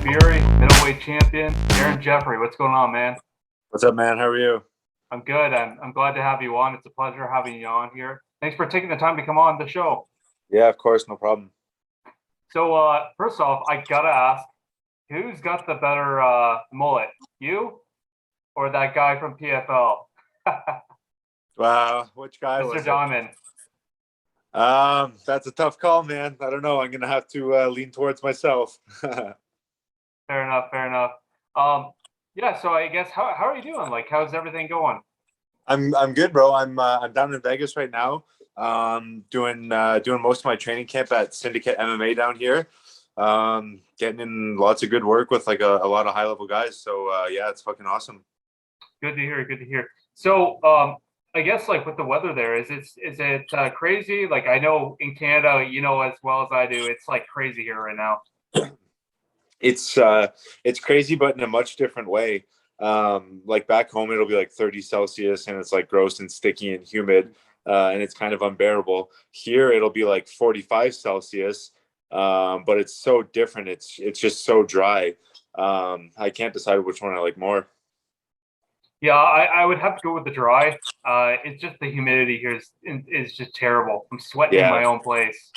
Fury, Middleweight Champion, Aaron Jeffery. What's going on, man? What's up, man? How are you? I'm good. I'm glad to have you on. It's a pleasure having you on here. Thanks for taking the time to come on the show. Yeah, of course, no problem. So, first off, I gotta ask, who's got the better mullet, you or that guy from PFL? Wow, which guy Mr. was Diamond. it? That's a tough call, man. I don't know. I'm gonna have to lean towards myself. Fair enough. Yeah. So I guess how are you doing? Like, how's everything going? I'm good, bro. I'm down in Vegas right now. Doing most of my training camp at Syndicate MMA down here. Getting in lots of good work with like a lot of high level guys. So yeah, it's fucking awesome. Good to hear. Good to hear. So, I guess like with the weather there, is it crazy? Like I know in Canada, you know as well as I do, it's like crazy here right now. It's crazy, but in a much different way. Like back home, it'll be like 30 Celsius, and it's like gross and sticky and humid, and it's kind of unbearable. Here, it'll be like 45 Celsius, but it's so different. It's just so dry. I can't decide which one I like more. Yeah, I would have to go with the dry. It's just the humidity here is just terrible. I'm sweating in Yeah, my own place.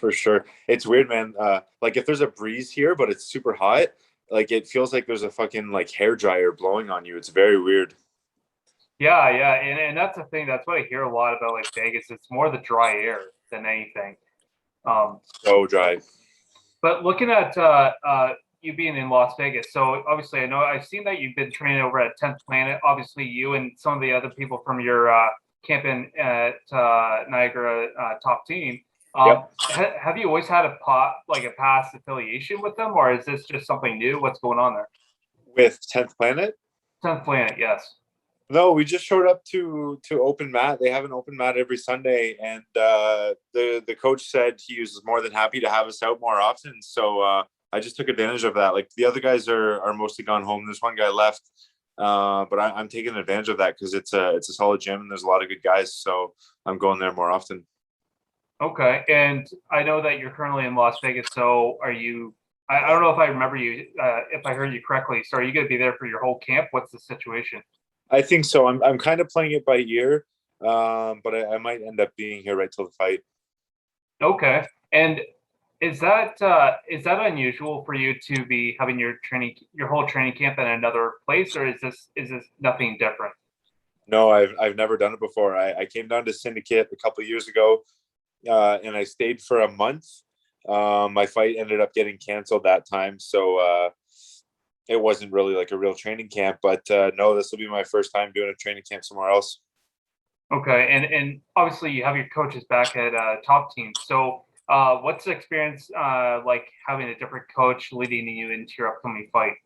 for sure. It's weird, man. Like if there's a breeze here, but it's super hot, like it feels like there's a fucking like hair dryer blowing on you. It's very weird. Yeah, and that's the thing. That's what I hear a lot about like Vegas. It's more the dry air than anything. Um, So dry. but looking at you being in Las Vegas, so obviously I know I've seen that you've been training over at 10th Planet. Obviously, you and some of the other people from your camp in at Niagara top team. Yep. Have you always had a past affiliation with them, or is this just something new? What's going on there? With 10th Planet? 10th Planet, yes. No, we just showed up to open mat. They have an open mat every Sunday, and the coach said he was more than happy to have us out more often. So I just took advantage of that. Like the other guys are mostly gone home. There's one guy left, but I'm taking advantage of that because it's a solid gym and there's a lot of good guys. So I'm going there more often. Okay, and I know that you're currently in Las Vegas. So are you? I don't know if I remember you, if I heard you correctly. So are you going to be there for your whole camp? What's the situation? I think so. I'm kind of playing it by ear, but I might end up being here right till the fight. Okay, and is that unusual for you to be having your whole training camp in another place, or is this nothing different? No, I've never done it before. I came down to Syndicate a couple of years ago, and I stayed for a month. My fight ended up getting canceled that time, so it wasn't really like a real training camp. But no, this will be my first time doing a training camp somewhere else. Okay, and obviously you have your coaches back at top team. So what's the experience like having a different coach leading you into your upcoming fight?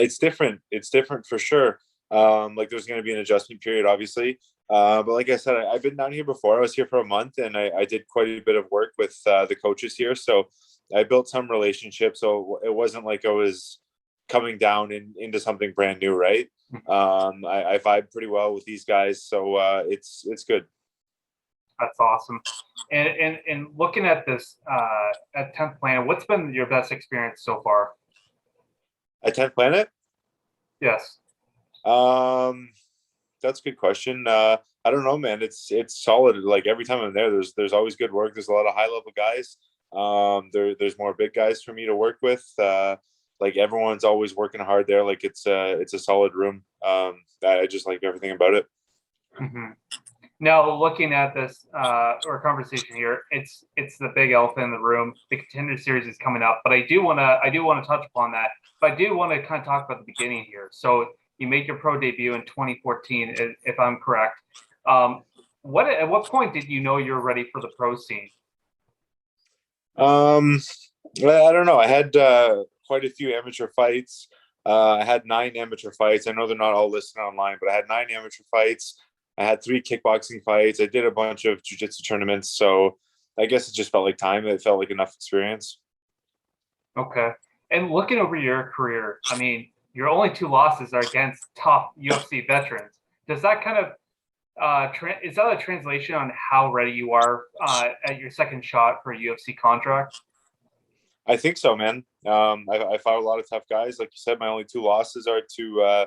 It's different. It's different for sure. Like there's going to be an adjustment period, obviously. But like I said, I've been down here before. I was here for a month, and I did quite a bit of work with the coaches here. So I built some relationships. So it wasn't like I was coming down into something brand new, right? I vibe pretty well with these guys, so it's good. That's awesome. And looking at this at 10th Planet, what's been your best experience so far? At 10th Planet? Yes. Um, that's a good question. I don't know, man. It's solid. Like every time I'm there, there's always good work. There's a lot of high level guys. There's more big guys for me to work with. Like everyone's always working hard there. Like it's a solid room. I just like everything about it. Mm-hmm. Now, looking at this or conversation here, it's the big elephant in the room. The Contender Series is coming up, but I do want to touch upon that. But I do want to kind of talk about the beginning here. So you made your pro debut in 2014, if I'm correct. At what point did you know you're ready for the pro scene? Um, I don't know. I had quite a few amateur fights. I had 9 amateur fights. I know they're not all listed online, but I had 9 amateur fights. I had 3 kickboxing fights. I did a bunch of jiu-jitsu tournaments. So I guess it just felt like time. It felt like enough experience. Okay. And looking over your career, I mean, your only two losses are against top UFC veterans. Does that kind of is that a translation on how ready you are at your second shot for a UFC contract? I think so, man. I fought a lot of tough guys. Like you said, my only two losses are to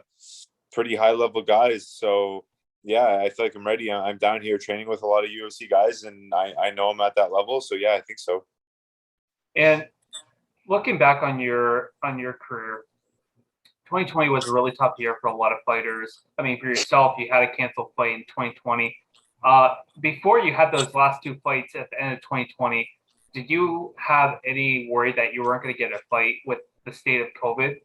pretty high level guys. So yeah, I feel like I'm ready. I'm down here training with a lot of UFC guys, and I know I'm at that level. So yeah, I think so. And looking back on your career, 2020 was a really tough year for a lot of fighters. I mean, for yourself, you had a canceled fight in 2020. Before you had those last two fights at the end of 2020, did you have any worry that you weren't going to get a fight with the state of COVID?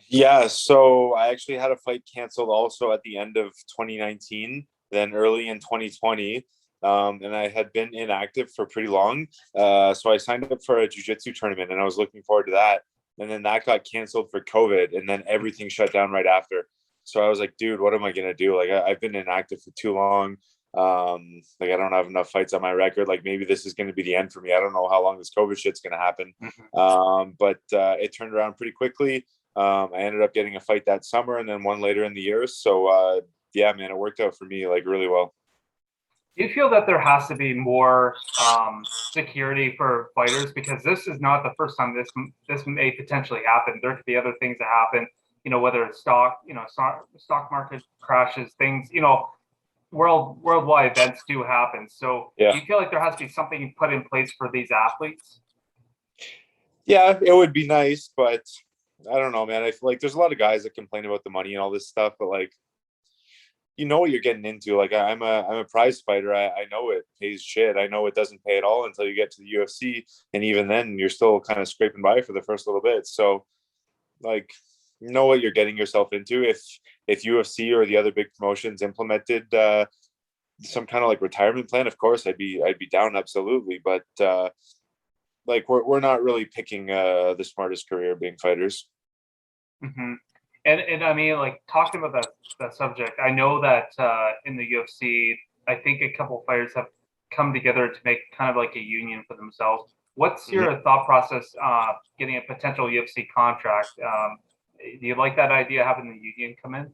Yeah, so I actually had a fight canceled also at the end of 2019, then early in 2020. And I had been inactive for pretty long. So I signed up for a jiu-jitsu tournament and I was looking forward to that. And then that got canceled for COVID and then everything shut down right after. So I was like, dude, what am I going to do? Like I've been inactive for too long. Like I don't have enough fights on my record. Like maybe this is going to be the end for me. I don't know how long this COVID shit's going to happen. But it turned around pretty quickly. I ended up getting a fight that summer and then one later in the year. So yeah, man, it worked out for me like really well. Do you feel that there has to be more security for fighters, because this is not the first time this may potentially happen? There could be other things that happen, whether it's stock market crashes, things, worldwide events do happen. So Yeah. do you feel like there has to be something put in place for these athletes? Yeah, it would be nice, but I don't know, man. I feel like there's a lot of guys that complain about the money and all this stuff, but like, you know what you're getting into. Like I'm a prize fighter. I know it pays shit. I know it doesn't pay at all until you get to the UFC, and even then, you're still kind of scraping by for the first little bit. So, like, you know what you're getting yourself into. If UFC or the other big promotions implemented some kind of like retirement plan, of course I'd be down absolutely. But like we're not really picking the smartest career being fighters. Mm-hmm. And I mean, like, talking about that subject, I know that in the UFC, I think a couple of fighters have come together to make kind of like a union for themselves. What's your thought process getting a potential UFC contract? Do you like that idea, having the union come in?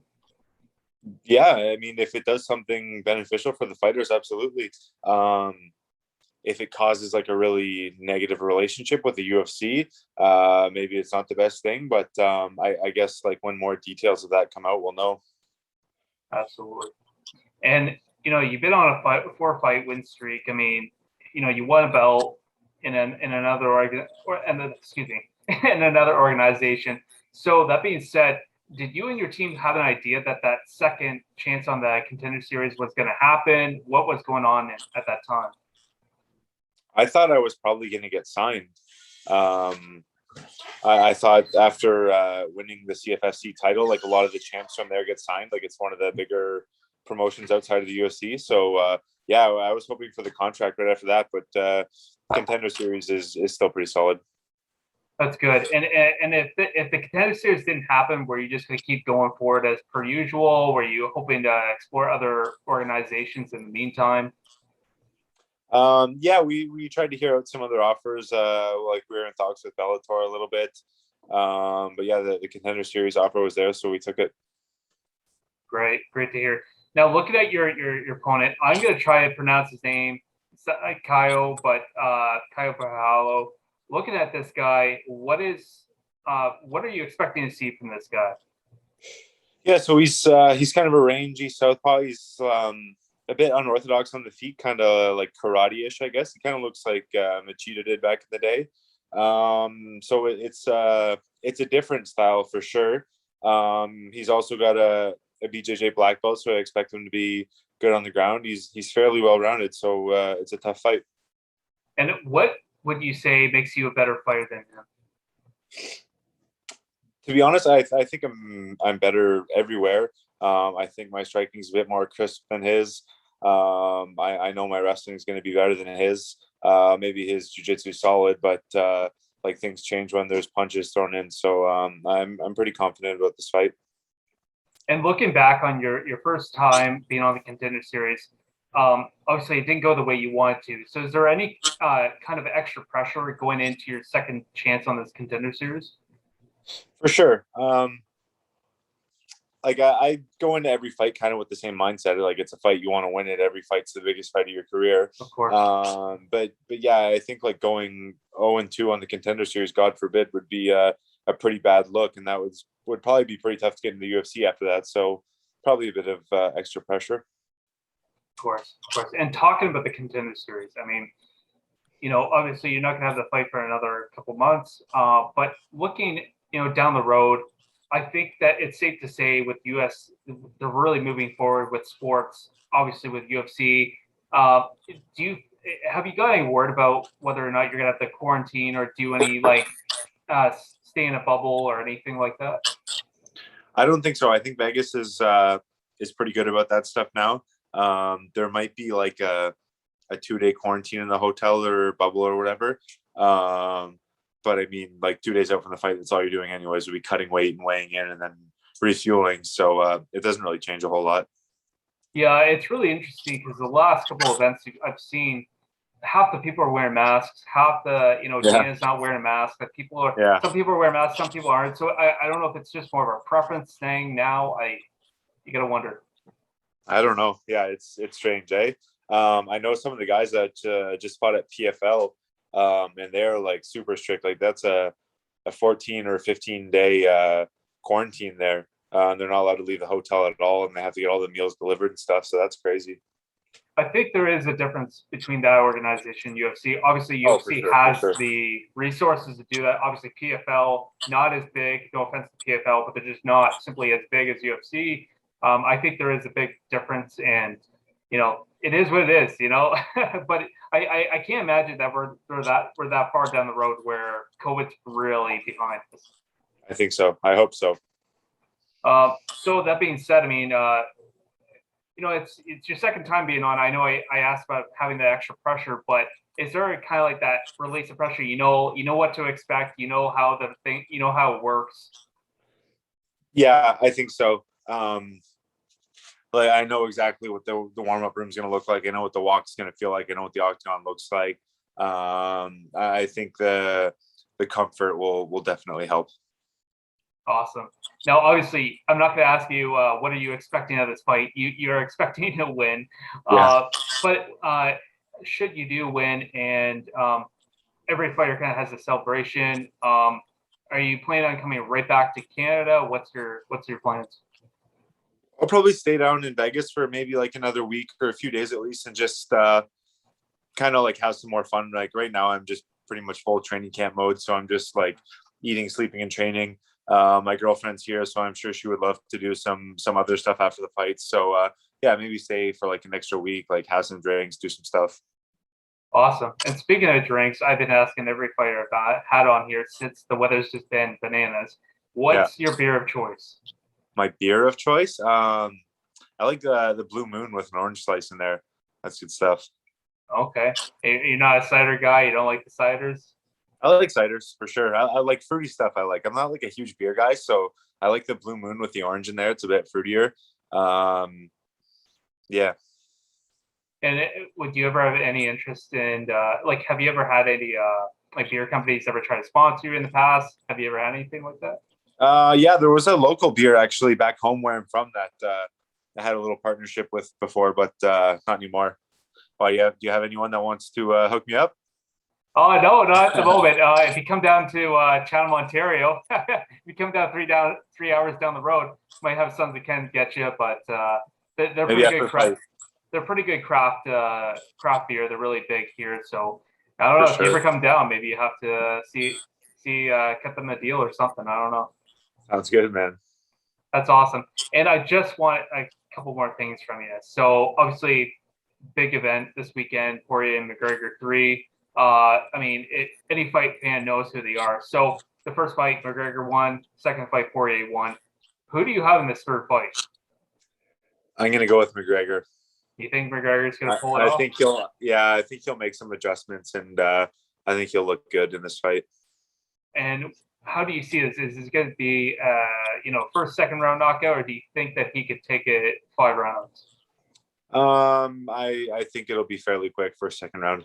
Yeah, I mean, if it does something beneficial for the fighters, absolutely. If it causes like a really negative relationship with the UFC, maybe it's not the best thing. But I guess like when more details of that come out, we'll know. Absolutely. And you've been on a 4-fight win streak. I mean, you won a belt in another in another organization. So that being said, did you and your team have an idea that second chance on the Contender Series was going to happen? What was going on at that time? I thought I was probably going to get signed. I thought after winning the CFFC title, like a lot of the champs from there get signed. Like it's one of the bigger promotions outside of the UFC. So yeah, I was hoping for the contract right after that, but Contender Series is still pretty solid. That's good. And if the Contender Series didn't happen, were you just going to keep going forward as per usual? Were you hoping to explore other organizations in the meantime? Yeah, we tried to hear out some other offers. Like we were in talks with Bellator a little bit. But yeah, the Contender Series offer was there, so we took it. Great to hear. Now, looking at your opponent, I'm going to try to pronounce his name. It's like Caio, but Caio Borralho. Looking at this guy, what are you expecting to see from this guy? Yeah, so he's kind of a rangy southpaw. He's a bit unorthodox on the feet, kind of like karate-ish, I guess. He kind of looks like Machida did back in the day. So it's a different style for sure. He's also got a BJJ black belt, so I expect him to be good on the ground. He's fairly well-rounded, so it's a tough fight. And what would you say makes you a better fighter than him? To be honest, I think I'm better everywhere. I think my striking is a bit more crisp than his. I know my wrestling is going to be better than his. Maybe his jiu-jitsu is solid, but like things change when there's punches thrown in. So I'm pretty confident about this fight. And looking back on your first time being on the Contender Series, obviously it didn't go the way you wanted to. So is there any kind of extra pressure going into your second chance on this Contender Series? For sure. Like I go into every fight kind of with the same mindset. Like it's a fight, you want to win it. Every fight's the biggest fight of your career. Of course. But yeah, I think like going 0-2 on the Contender Series, God forbid, would be a pretty bad look, and that would probably be pretty tough to get in the UFC after that. So probably a bit of extra pressure. Of course. And talking about the Contender Series, I mean, obviously you're not going to have the fight for another couple months, but looking, down the road, I think that it's safe to say with US, they're really moving forward with sports, obviously with UFC. Have you got any word about whether or not you're going to have to quarantine or do any stay in a bubble or anything like that? I don't think so. I think Vegas is pretty good about that stuff now. There might be like a 2-day quarantine in the hotel or bubble or whatever. But I mean, like 2 days out from the fight, that's all you're doing anyways, would be cutting weight and weighing in and then refueling. So it doesn't really change a whole lot. Yeah, it's really interesting because the last couple of events I've seen, half the people are wearing masks, half the, Dana's not wearing a mask. That some people are wearing masks, some people aren't. So I don't know if it's just more of a preference thing now. You gotta wonder. I don't know. Yeah, it's strange, eh? I know some of the guys that just fought at PFL, and they're like super strict. Like that's a 14 or 15-day quarantine there. They're not allowed to leave the hotel at all, and they have to get all the meals delivered and stuff. So that's crazy. I think there is a difference between that organization, UFC. Obviously, UFC has the resources to do that. Obviously, PFL, not as big. No offense to PFL, but they're just not simply as big as UFC. I think there is a big difference, and it is what it is. But I can't imagine that we're that far down the road where COVID's really behind us. I think so. I hope so. So that being said, I mean, it's your second time being on. I know I asked about having that extra pressure, but is there kind of like that release of pressure? You know what to expect. You know how how it works. Yeah, I think so. Like I know exactly what the warm up room is going to look like. I know what the walk is going to feel like. I know what the octagon looks like. I think the comfort will definitely help. Awesome. Now, obviously, I'm not going to ask you what are you expecting out of this fight. You're expecting to win, but should you do win, and every fighter kind of has a celebration. Are you planning on coming right back to Canada? What's your plans? I'll probably stay down in Vegas for maybe like another week or a few days at least, and just kind of like have some more fun. Like right now, I'm just pretty much full training camp mode, so I'm just like eating, sleeping, and training. My girlfriend's here, so I'm sure she would love to do some other stuff after the fight. So yeah, maybe stay for like an extra week, like have some drinks, do some stuff. Awesome. And speaking of drinks, I've been asking every fighter I've had on here since the weather's just been bananas. What's your beer of choice? My beer of choice? I like the Blue Moon with an orange slice in there. That's good stuff. Okay. You're not a cider guy? You don't like the ciders? I like ciders for sure. I like fruity stuff. I'm not like a huge beer guy, so I like the Blue Moon with the orange in there. It's a bit fruitier. Yeah. And would you ever have any interest in have you ever had any beer companies ever try to sponsor you in the past? Have you ever had anything like that? Yeah, there was a local beer actually back home where I'm from that I had a little partnership with before, but not anymore. Oh yeah, do you have anyone that wants to hook me up? Oh no, not at the moment. If you come down to Chatham, Ontario, if you come down 3 hours down the road, might have Sons of Ken get you, but they're pretty good craft. They're pretty good craft beer. They're really big here, so I don't know if you ever come down. Maybe you have to see cut them a deal or something. I don't know. Sounds good, man. That's awesome. And I just want a couple more things from you. So obviously, big event this weekend, Poirier and McGregor 3. I mean, any fight fan knows who they are. So the first fight, McGregor won. Second fight, Poirier won. Who do you have in this third fight? I'm going to go with McGregor. You think McGregor's going to pull it off? I think he'll make some adjustments, and I think he'll look good in this fight. And how do you see this? Is this going to be, first, second round knockout, or do you think that he could take it 5 rounds? I think it'll be fairly quick for second round.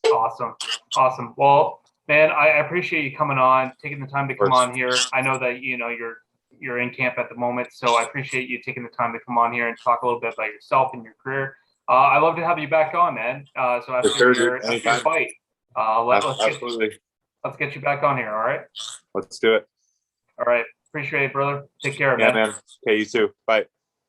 Awesome. Well, man, I appreciate you coming on, taking the time to come on here. I know that you're in camp at the moment, so I appreciate you taking the time to come on here and talk a little bit about yourself and your career. I'd love to have you back on, man. So after your fight. Absolutely. Let's get you back on here. All right. Let's do it. All right. Appreciate it, brother. Take care, Yeah, man. man. Okay, you too. Bye.